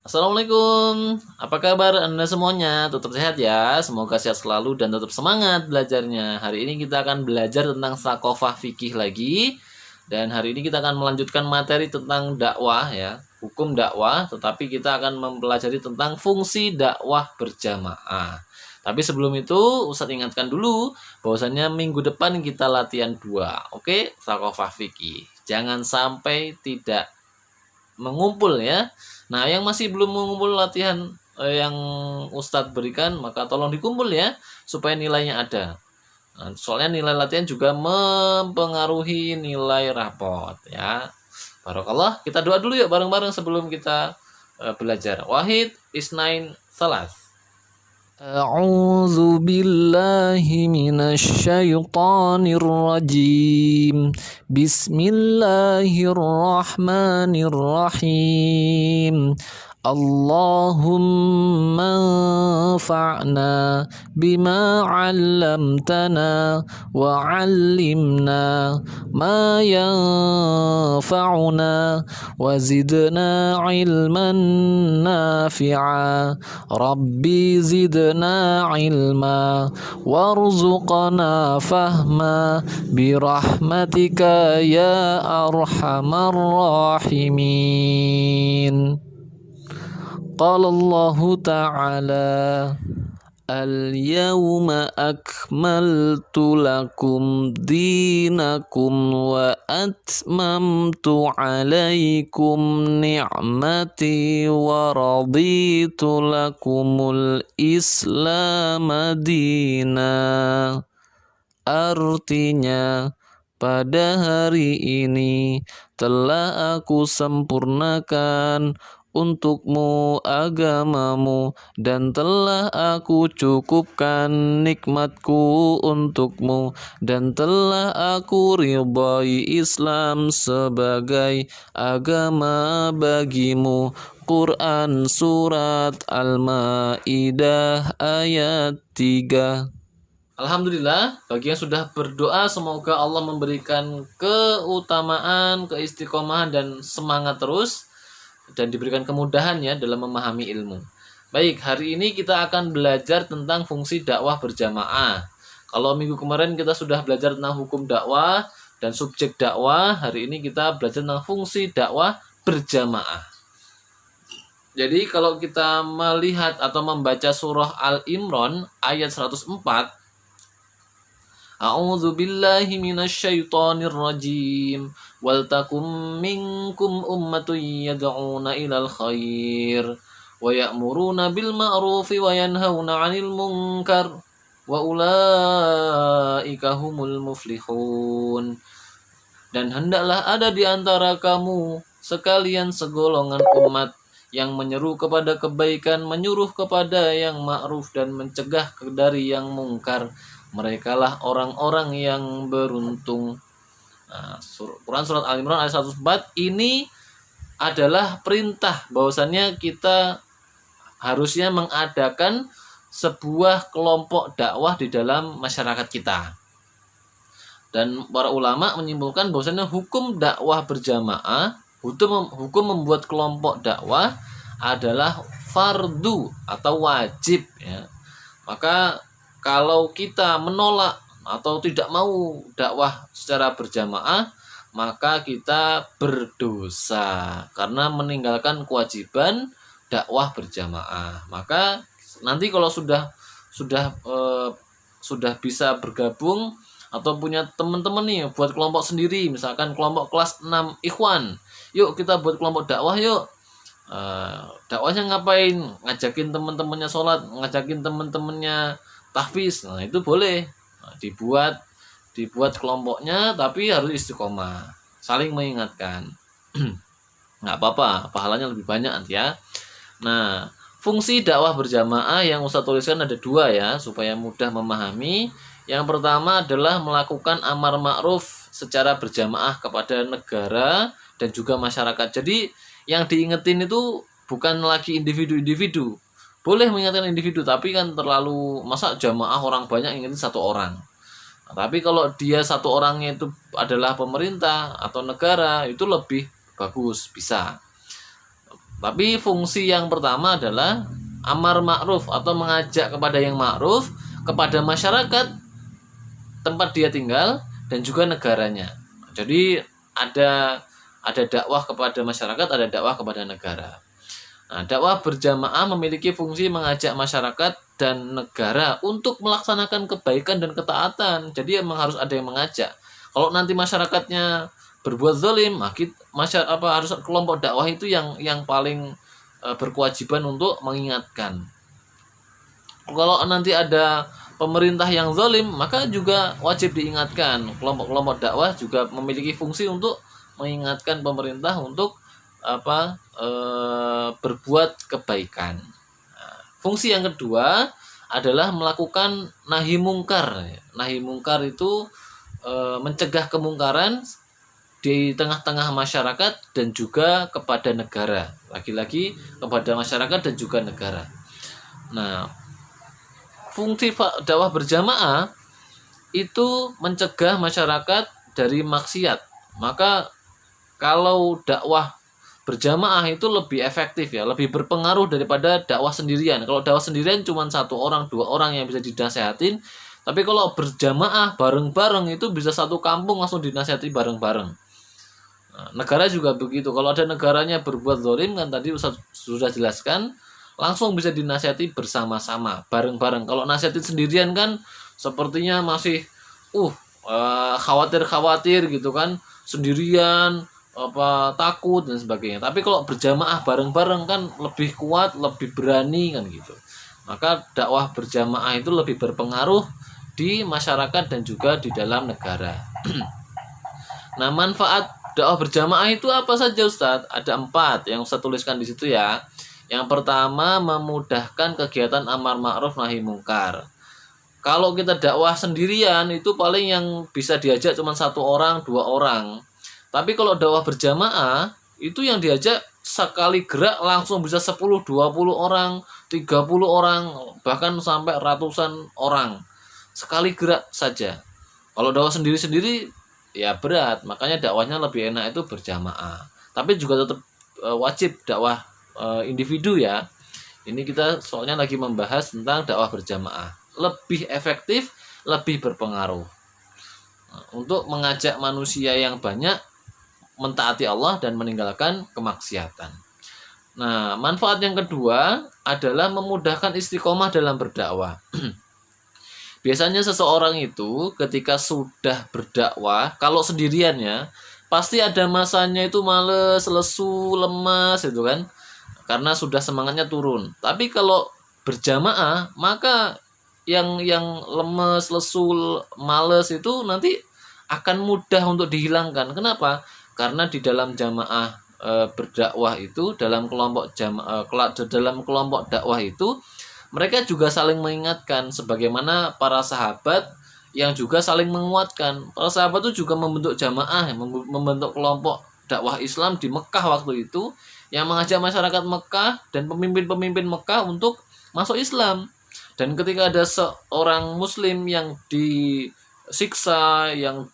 Assalamualaikum, apa kabar Anda semuanya? Tetap sehat ya, semoga sehat selalu dan tetap semangat belajarnya. Hari ini kita akan belajar tentang Sakofah Fikih lagi. Dan hari ini kita akan melanjutkan materi tentang dakwah ya, hukum dakwah, tetapi kita akan mempelajari tentang fungsi dakwah berjamaah. Tapi sebelum itu, Ustadz ingatkan dulu bahwasannya minggu depan kita latihan 2, oke? Sakofah Fikih. Jangan sampai tidak mengumpul ya. Nah, yang masih belum mengumpul latihan yang Ustadz berikan, maka tolong dikumpul ya, supaya nilainya ada. Nah, soalnya nilai latihan juga mempengaruhi nilai rapot ya. Barakallah, kita doa dulu yuk bareng-bareng sebelum kita belajar. Wahid, Isnain, Salas. أعوذ بالله من الشيطان الرجيم بسم الله الرحمن الرحيم اللهم انفعنا بما علمتنا وعلمنا ما ينفعنا وزدنا علما نافعا ربي زدنا علما وارزقنا فهما برحمتك يا أرحم الراحمين. قال الله تعالى اليوم أكملت لكم دينكم وأتممت عليكم نعمتي ورضيت لكم الإسلام دينا. Artinya, pada hari ini telah aku sempurnakan untukmu agamamu dan telah aku cukupkan nikmatku untukmu dan telah aku ridhai Islam sebagai agama bagimu. Quran Surat Al-Ma'idah ayat 3. Alhamdulillah, bagi yang sudah berdoa semoga Allah memberikan keutamaan, keistiqomahan dan semangat terus dan diberikan kemudahan ya dalam memahami ilmu. Baik, hari ini kita akan belajar tentang fungsi dakwah berjamaah. Kalau minggu kemarin kita sudah belajar tentang hukum dakwah dan subjek dakwah, hari ini kita belajar tentang fungsi dakwah berjamaah. Jadi kalau kita melihat atau membaca surah Al-Imran ayat 104, A'udzu billahi minasyaitonir rajim. Wal takum minkum ummatun yad'una ilal khair wa ya'muruna bil ma'rufi wa yanhauna 'anil munkar wa ulaika humul muflihun. Dan hendaklah ada di antara kamu sekalian segolongan umat yang menyeru kepada kebaikan, menyuruh kepada yang ma'ruf dan mencegah dari yang mungkar. Merekalah orang-orang yang beruntung. Nah, Quran Surat Al-Imran ayat 104 ini adalah perintah bahwasannya kita harusnya mengadakan sebuah kelompok dakwah di dalam masyarakat kita. Dan para ulama menyimpulkan bahwasannya hukum dakwah berjamaah, hukum membuat kelompok dakwah adalah fardu atau wajib ya. Maka kalau kita menolak atau tidak mau dakwah secara berjamaah, maka kita berdosa karena meninggalkan kewajiban dakwah berjamaah. Maka nanti kalau sudah bisa bergabung atau punya teman-teman nih buat kelompok sendiri, misalkan kelompok kelas 6 Ikhwan, yuk kita buat kelompok dakwah yuk. Dakwahnya ngapain? Ngajakin teman-temannya sholat, ngajakin teman-temannya tahfiz. Nah, itu boleh. Nah, dibuat kelompoknya tapi harus istiqomah, saling mengingatkan. Nggak apa-apa, pahalanya lebih banyak nanti ya. Nah, fungsi dakwah berjamaah yang Ustaz tuliskan ada 2 ya, supaya mudah memahami. Yang pertama adalah melakukan amar ma'ruf secara berjamaah kepada negara dan juga masyarakat. Jadi yang diingetin itu bukan lagi individu-individu. Boleh mengingatkan individu, tapi kan terlalu, masa jamaah orang banyak ingetin satu orang. Nah, tapi kalau dia satu orangnya itu adalah pemerintah atau negara, itu lebih bagus, bisa. Tapi fungsi yang pertama adalah amar ma'ruf atau mengajak kepada yang ma'ruf kepada masyarakat tempat dia tinggal dan juga negaranya. Jadi ada dakwah kepada masyarakat, ada dakwah kepada negara. Nah, dakwah berjamaah memiliki fungsi mengajak masyarakat dan negara untuk melaksanakan kebaikan dan ketaatan. Jadi memang harus ada yang mengajak. Kalau nanti masyarakatnya berbuat zalim, harus kelompok dakwah itu yang paling berkewajiban untuk mengingatkan. Kalau nanti ada pemerintah yang zalim, maka juga wajib diingatkan. Kelompok-kelompok dakwah juga memiliki fungsi untuk mengingatkan pemerintah untuk berbuat kebaikan. Nah, fungsi yang kedua adalah melakukan nahi mungkar. Nahi mungkar itu mencegah kemungkaran di tengah-tengah masyarakat dan juga kepada negara. Lagi-lagi kepada masyarakat dan juga negara. Nah, fungsi dakwah berjamaah itu mencegah masyarakat dari maksiat. Maka kalau dakwah berjamaah itu lebih efektif ya, lebih berpengaruh daripada dakwah sendirian. Kalau dakwah sendirian cuma 1 orang, 2 orang yang bisa dinasehatin, tapi kalau berjamaah bareng-bareng itu bisa 1 kampung langsung dinasehati bareng-bareng. Nah, negara juga begitu. Kalau ada negaranya berbuat zalim, kan tadi Ustaz sudah jelaskan, langsung bisa dinasehati bersama-sama, bareng-bareng. Kalau nasihatin sendirian kan sepertinya masih khawatir-khawatir gitu kan, sendirian takut dan sebagainya. Tapi kalau berjamaah bareng-bareng kan lebih kuat, lebih berani kan gitu. Maka dakwah berjamaah itu lebih berpengaruh di masyarakat dan juga di dalam negara. Nah, manfaat dakwah berjamaah itu apa saja Ustadz? Ada 4 yang Ustadz tuliskan di situ ya. Yang pertama, memudahkan kegiatan amar ma'ruf nahi mungkar. Kalau kita dakwah sendirian itu paling yang bisa diajak cuma 1 orang, 2 orang. Tapi kalau dakwah berjamaah itu yang diajak sekali gerak langsung bisa 10, 20 orang, 30 orang, bahkan sampai ratusan orang. Sekali gerak saja. Kalau dakwah sendiri-sendiri ya berat, makanya dakwahnya lebih enak itu berjamaah. Tapi juga tetap wajib dakwah individu ya. Ini kita soalnya lagi membahas tentang dakwah berjamaah. Lebih efektif, lebih berpengaruh. Nah, untuk mengajak manusia yang banyak mentaati Allah dan meninggalkan kemaksiatan. Nah, manfaat yang kedua adalah memudahkan istiqomah dalam berdakwah. Biasanya seseorang itu ketika sudah berdakwah, kalau sendirian ya, pasti ada masanya itu males, lesu, lemas itu kan. Karena sudah semangatnya turun. Tapi kalau berjamaah, maka yang lemes, lesu, males itu nanti akan mudah untuk dihilangkan. Kenapa? Karena di dalam jamaah berdakwah itu, dalam kelompok dakwah itu, mereka juga saling mengingatkan, sebagaimana para sahabat yang juga saling menguatkan. Para sahabat itu juga membentuk jamaah, membentuk kelompok dakwah Islam di Mekah waktu itu, yang mengajak masyarakat Mekah dan pemimpin-pemimpin Mekah untuk masuk Islam. Dan ketika ada seorang Muslim yang disiksa, yang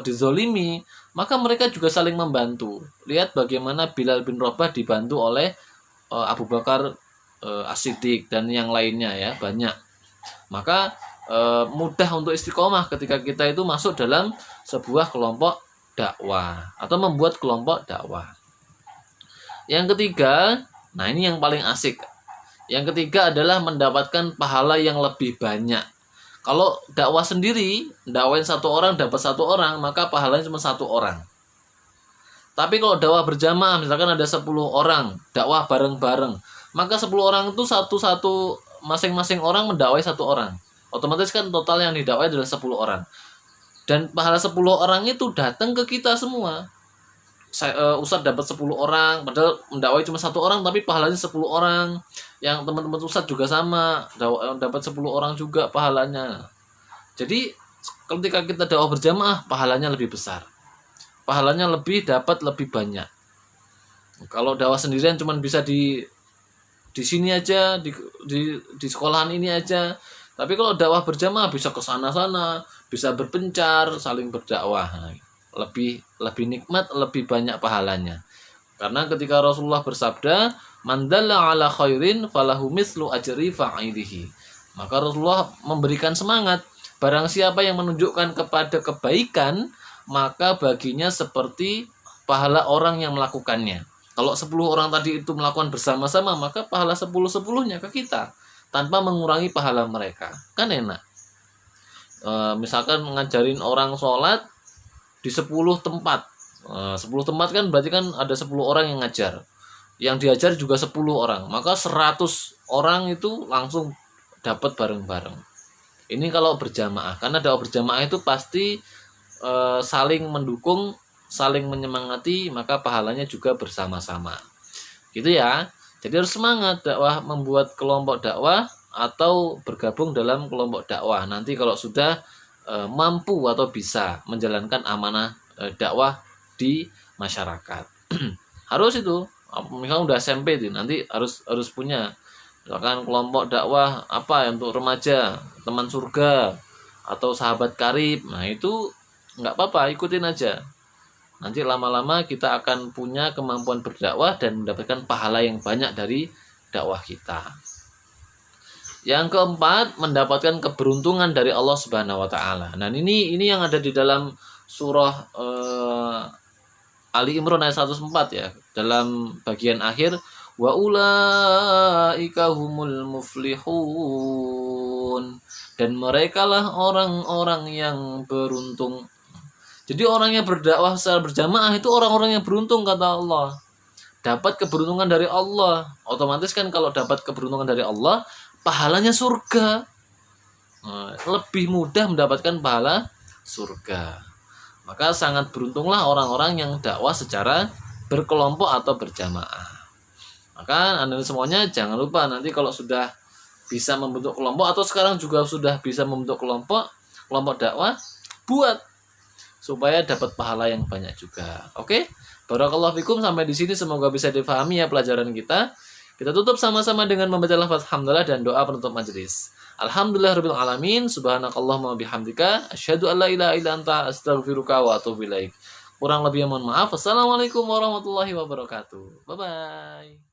dizolimi, maka mereka juga saling membantu. Lihat bagaimana Bilal bin Rabah dibantu oleh Abu Bakar As-Siddiq dan yang lainnya ya, banyak. Maka mudah untuk istiqomah ketika kita itu masuk dalam sebuah kelompok dakwah atau membuat kelompok dakwah. Yang ketiga, nah ini yang paling asik. Yang ketiga adalah mendapatkan pahala yang lebih banyak. Kalau dakwah sendiri, dakwain 1 orang dapat 1 orang, maka pahalanya cuma 1 orang. Tapi kalau dakwah berjamaah, misalkan ada 10 orang dakwah bareng-bareng, maka 10 orang itu satu-satu, masing-masing orang mendakwai 1 orang. Otomatis kan total yang didakwai adalah 10 orang. Dan pahala 10 orang itu datang ke kita semua. Ustadz dapat 10 orang, padahal mendakwai cuma 1 orang, tapi pahalanya 10 orang. Yang teman-teman Ustadz juga sama, dapat 10 orang juga pahalanya. Jadi ketika kita dakwah berjamaah, pahalanya lebih besar. Pahalanya dapat lebih banyak. Kalau dakwah sendirian cuma bisa di sini aja, di sekolahan ini aja. Tapi kalau dakwah berjamaah bisa ke sana-sana, bisa berpencar, saling berdakwah. Lebih nikmat, lebih banyak pahalanya. Karena ketika Rasulullah bersabda, "Man dalla ala khairin falahu mislu ajri fa'ilihi." Maka Rasulullah memberikan semangat, barang siapa yang menunjukkan kepada kebaikan, maka baginya seperti pahala orang yang melakukannya. Kalau 10 orang tadi itu melakukan bersama-sama, maka pahala 10-10-nya ke kita, tanpa mengurangi pahala mereka. Kan enak. Misalkan ngajarin orang sholat di 10 tempat. 10 tempat kan berarti kan ada 10 orang yang ngajar. Yang diajar juga 10 orang. Maka 100 orang itu langsung dapat bareng-bareng. Ini kalau berjamaah. Karena dakwah berjamaah itu pasti saling mendukung, saling menyemangati, maka pahalanya juga bersama-sama. Gitu ya. Jadi harus semangat dakwah, membuat kelompok dakwah atau bergabung dalam kelompok dakwah. Nanti kalau sudah mampu atau bisa menjalankan amanah dakwah di masyarakat. Harus itu. Misalnya udah SMP itu, nanti harus punya misalkan kelompok dakwah apa ya untuk remaja, teman surga atau sahabat karib. Nah, itu nggak apa-apa, ikutin aja. Nanti lama-lama kita akan punya kemampuan berdakwah dan mendapatkan pahala yang banyak dari dakwah kita. Yang keempat, mendapatkan keberuntungan dari Allah Subhanahu wa taala. Nah, ini yang ada di dalam surah Ali Imran ayat 104 ya. Dalam bagian akhir, wa ulaika humul muflihun. Dan merekalah orang-orang yang beruntung. Jadi orang yang berdakwah secara berjamaah itu orang-orang yang beruntung, kata Allah. Dapat keberuntungan dari Allah. Otomatis kan kalau dapat keberuntungan dari Allah, pahalanya surga. Lebih mudah mendapatkan pahala surga. Maka sangat beruntunglah orang-orang yang dakwah secara berkelompok atau berjamaah. Maka Anda semuanya jangan lupa nanti kalau sudah bisa membentuk kelompok atau sekarang juga sudah bisa membentuk kelompok dakwah, buat supaya dapat pahala yang banyak juga. Oke? Barakallahu fikum, sampai di sini semoga bisa difahami ya pelajaran kita. Kita tutup sama-sama dengan membaca lafaz hamdalah dan doa penutup majelis. Alhamdulillahirabbil alamin, subhanakallahumma bihamdika, asyhadu an la ilaha illa anta, astaghfiruka wa atubu ilaik. Kurang lebihnya mohon maaf. Assalamualaikum warahmatullahi wabarakatuh. Bye bye.